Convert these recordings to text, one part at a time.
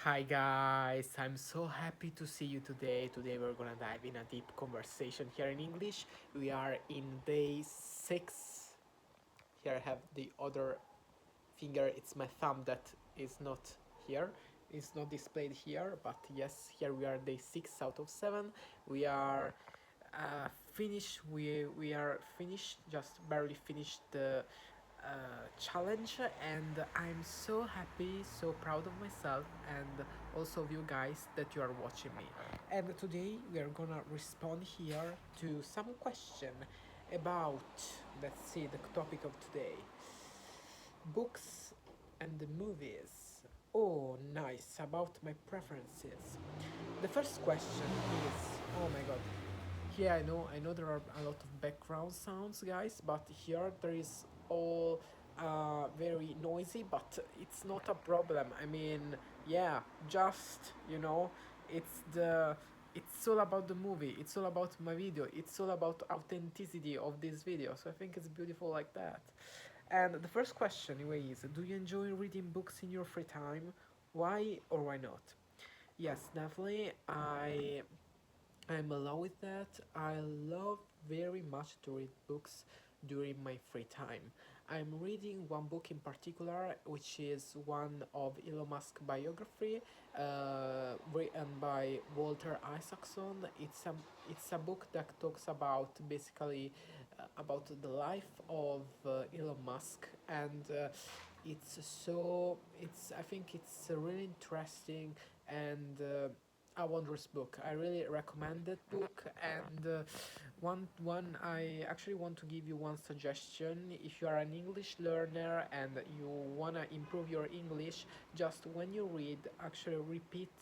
Hi guys, I'm so happy to see you today. Today we're gonna dive in a deep conversation here in English. We are in day 6. Here I have the other finger, it's my thumb that is not here. It's not displayed here, but yes, here we are day 6 out of 7. We are finished. We are finished, just barely finished the challenge, and I'm so happy, so proud of myself, and also of you guys that you are watching me. And today we are gonna respond here to some question about, let's see, the topic of today: books and the movies. Oh, nice, about my preferences. The first question is, oh my god. Here I know there are a lot of background sounds, guys, but here there is all very noisy, but it's not a problem. I mean, yeah, just it's all about the movie. It's all about my video. It's all about authenticity of this video. So I think it's beautiful like that. And the first question, anyway, is: do you enjoy reading books in your free time? Why or why not? Yes, definitely. I'm along with that. I love very much to read books during my free time. I'm reading one book in particular, which is one of Elon Musk biography, written by Walter Isaacson. It's a book that talks about basically about the life of Elon Musk, and it's I think it's really interesting and a wondrous book. I really recommend that book. And one I actually want to give you one suggestion. If you are an English learner and you wanna improve your English, just when you read, actually repeat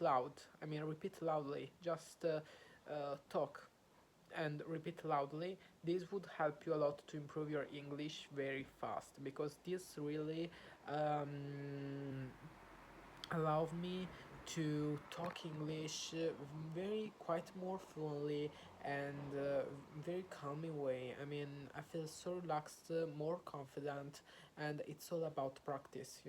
loud. I mean, repeat loudly. Just talk and repeat loudly. This would help you a lot to improve your English very fast, because this really allow me to talk English very quite more fluently and very calming way. I mean, I feel so relaxed, more confident, and it's all about practice.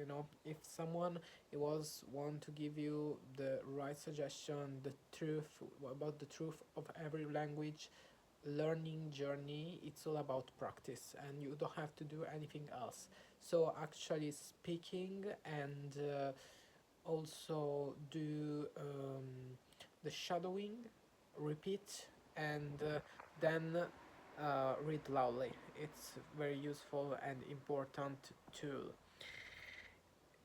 If someone was want to give you the right suggestion, the truth about the truth of every language learning journey, it's all about practice, and you don't have to do anything else. So actually speaking and also do the shadowing, repeat, and then read loudly. It's very useful and important tool.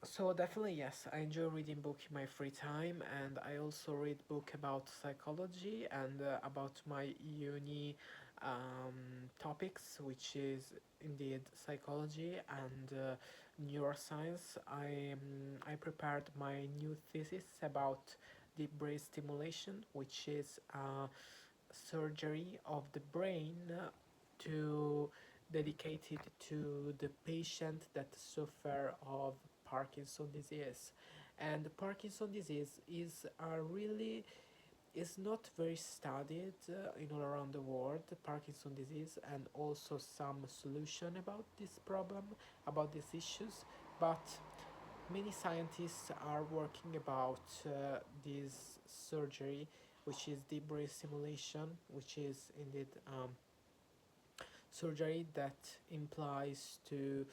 So definitely yes, I enjoy reading book in my free time, and I also read book about psychology and about my uni topics, which is indeed psychology and neuroscience. I prepared my new thesis about deep brain stimulation, which is surgery of the brain to dedicated to the patient that suffer of Parkinson disease. And Parkinson disease is a really is not very studied in all around the world, Parkinson disease, and also some solution about this problem, about these issues. But many scientists are working about this surgery, which is deep brain stimulation, which is indeed surgery that implies to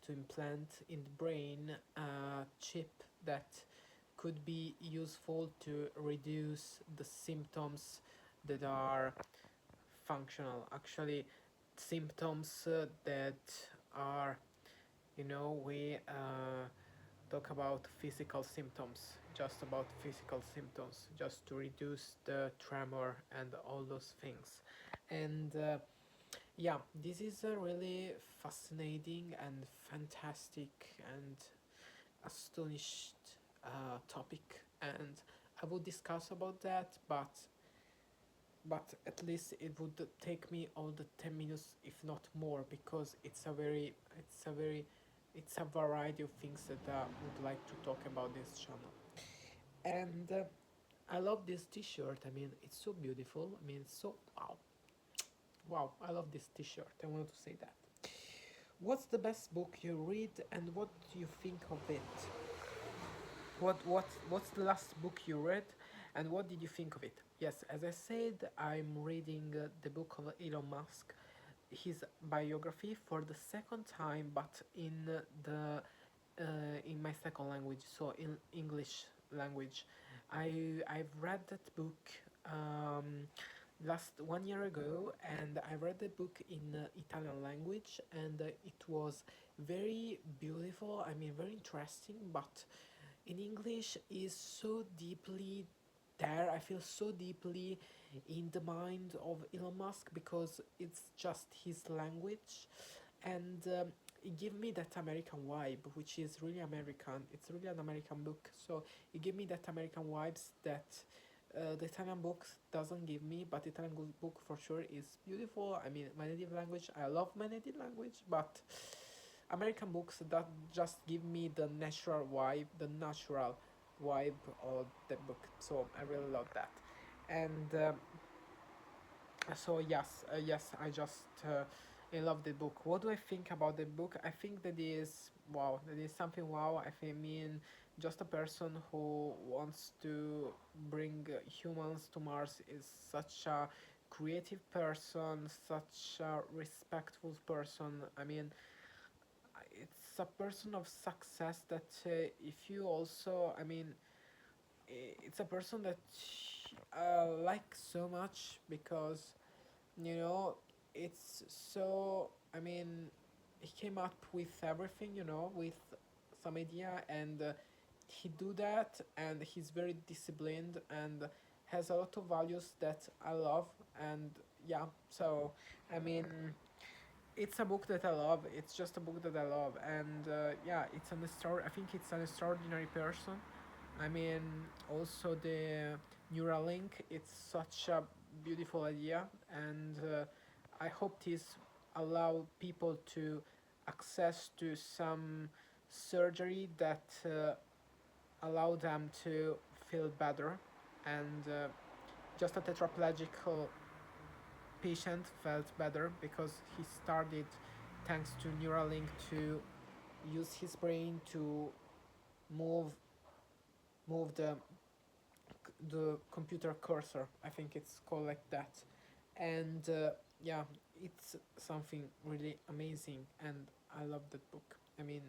implant in the brain a chip that could be useful to reduce the symptoms that are functional. Actually, symptoms that are, we talk about physical symptoms, just about physical symptoms, just to reduce the tremor and all those things. And yeah, this is a really fascinating and fantastic and astonished topic, and I will discuss about that, but at least it would take me all the 10 minutes, if not more, because it's a variety of things that I would like to talk about this channel. And I love this t-shirt. I mean, it's so beautiful. I mean, it's so wow, I love this t-shirt. I wanted to say that. What's the best book you read and what do you think of it? What's the last book you read, and what did you think of it? Yes, as I said, I'm reading the book of Elon Musk, his biography for the second time, but the in my second language, so in English language. I've read that book um, last 1 year ago, and I read the book in Italian language, and it was very beautiful. I mean, very interesting, but in English is so deeply there. I feel so deeply in the mind of Elon Musk because it's just his language, and it gave me that American vibe, which is really American. It's really an American book, so it gave me that American vibes that the Italian books doesn't give me. But Italian book for sure is beautiful. I mean, my native language. I love my native language, but American books that just give me the natural vibe of the book. So I really love that, and so yes, I love the book. What do I think about the book? I think that is wow. That is something wow. I mean, just a person who wants to bring humans to Mars is such a creative person, such a respectful person. I mean, it's a person of success that if you also, I mean, it's a person that like so much because you know it's so, I mean, he came up with everything, with some idea, and he do that, and he's very disciplined and has a lot of values that I love. And yeah, so I mean, it's a book that I love. It's just a book that I love, and yeah, it's an extra. I think it's an extraordinary person. I mean, also the Neuralink. It's such a beautiful idea, and I hope this allow people to access to some surgery that allow them to feel better, and just a tetraplegic patient felt better because he started, thanks to Neuralink, to use his brain to move move the computer cursor. I think it's called like that, and yeah, it's something really amazing, and I love that book. I mean,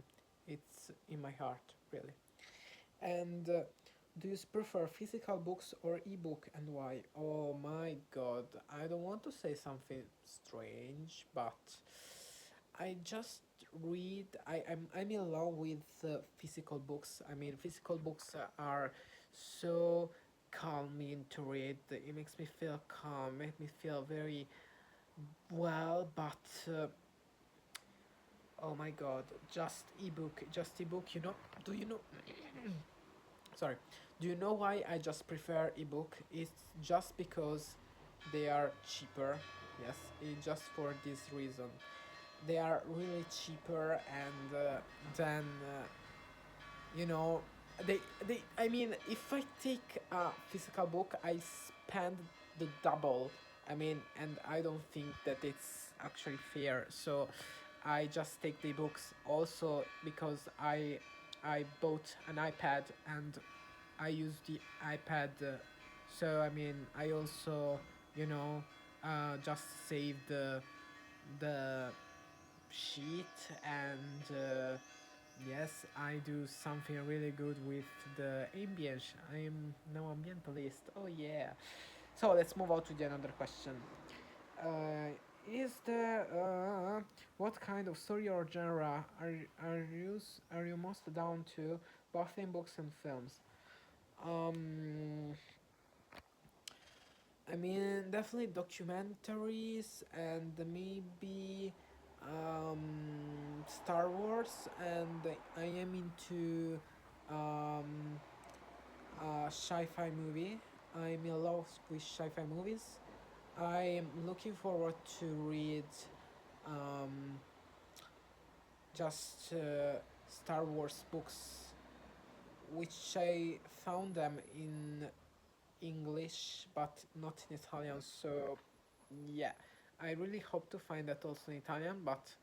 it's in my heart really. And do you prefer physical books or ebook, and why? Oh my god, I don't want to say something strange, but I just read. I'm in love with physical books. I mean, physical books are so calming to read. It makes me feel calm, make me feel very well. But oh my god, just ebook. Do you know? Sorry. Do you know why I just prefer ebook? It's just because they are cheaper. Yes, it's just for this reason. They are really cheaper, and then you know they. I mean, if I take a physical book, I spend the double. I mean, and I don't think that it's actually fair. So I just take the books also because I bought an iPad, and I use the iPad. So I mean, I also, just save the sheet, and yes, I do something really good with the ambience. I am now ambientalist. Oh yeah. So let's move on to the another question. Uh, is the what kind of story or genre are you most down to, both in books and films? Um, I mean, definitely documentaries, and maybe Star Wars, and I am into um, sci-fi movie. I'm in love with sci-fi movies. I am looking forward to read um, just Star Wars books, which I found them in English but not in Italian. So yeah, I really hope to find that also in Italian, but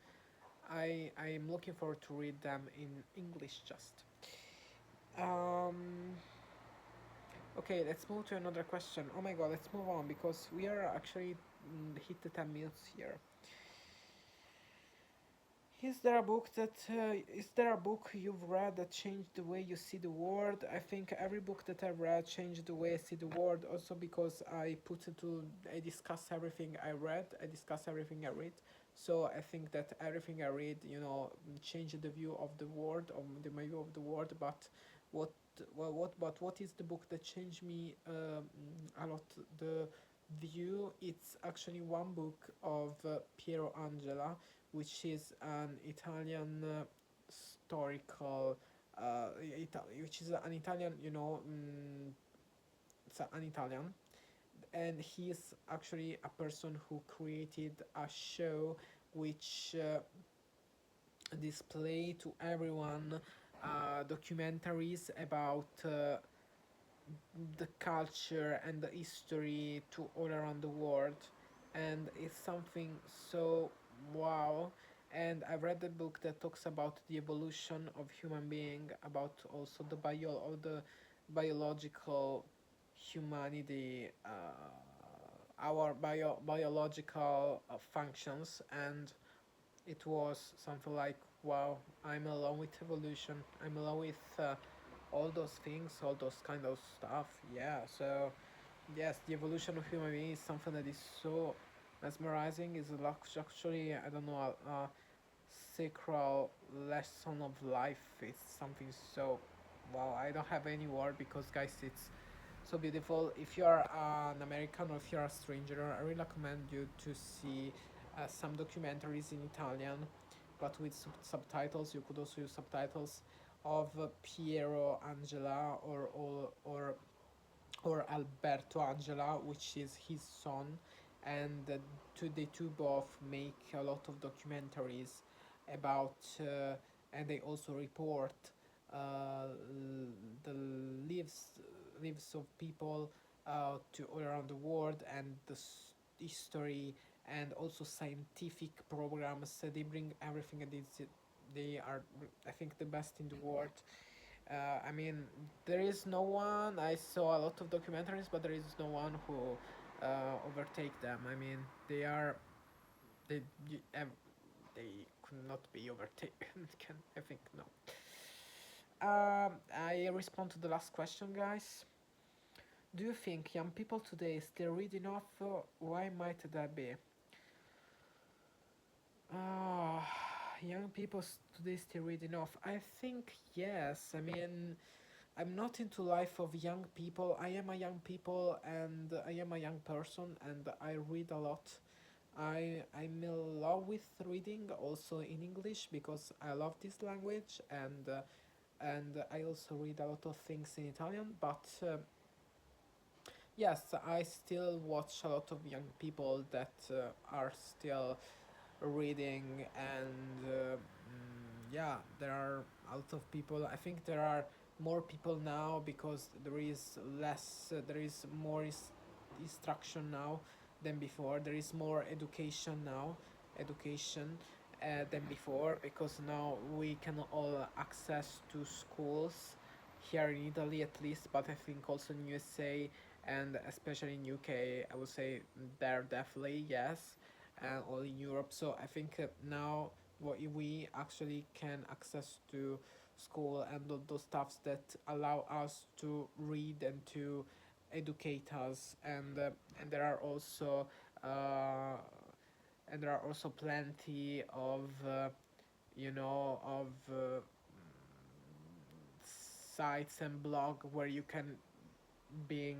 I am looking forward to read them in English just. Okay, let's move to another question. Oh my god, let's move on because we are actually hit the 10 minutes here. Is there a book you've read that changed the way you see the world? I think every book that I've read changed the way I see the world. Also because I discuss everything I read. I discuss everything I read. So I think that everything I read, changed the view of the world, of my view of the world. But what, what is the book that changed me a lot? The view. It's actually one book of Piero Angela, which is an Italian historical, which is an Italian, it's an Italian, and he is actually a person who created a show which display to everyone documentaries about the culture and the history to all around the world, and it's something so wow. And I read the book that talks about the evolution of human being, about also the biological humanity, our biological functions. And it was something like, wow, I'm alone with evolution, I'm alone with all those things, all those kind of stuff. Yeah, so yes, the evolution of human being is something that is so mesmerizing. Is actually, I don't know, a sacral lesson of life. It's something so wow. I don't have any word because guys, it's so beautiful. If you are an American or if you're a stranger, I really recommend you to see some documentaries in Italian, but with subtitles. You could also use subtitles of Piero Angela or Alberto Angela, which is his son, and they two both make a lot of documentaries about, and they also report the lives of people to all around the world, and the history, and also scientific programs. They bring everything, and they are, I think, the best in the world. I mean, there is no one. I saw a lot of documentaries, but there is no one who overtake them. I mean, they they could not be overtaken. Can I think no. I respond to the last question, guys. Do you think young people today still read enough? Why might that be? Ah, young people today still read enough. I think yes. I mean, I'm not into life of young people. I am a young people and I am a young person and I read a lot. I'm in love with reading also in English because I love this language, and I also read a lot of things in Italian. But yes, I still watch a lot of young people that are still reading, and yeah, there are a lot of people. I think there are more people now because there is more instruction now than before. There is more education now, education than before, because now we can all access to schools here in Italy at least, but I think also in USA and especially in UK. I would say there definitely yes, and all in Europe. So I think now what we actually can access to school and those stuffs that allow us to read and to educate us, and there are also uh, plenty of of sites and blog where you can being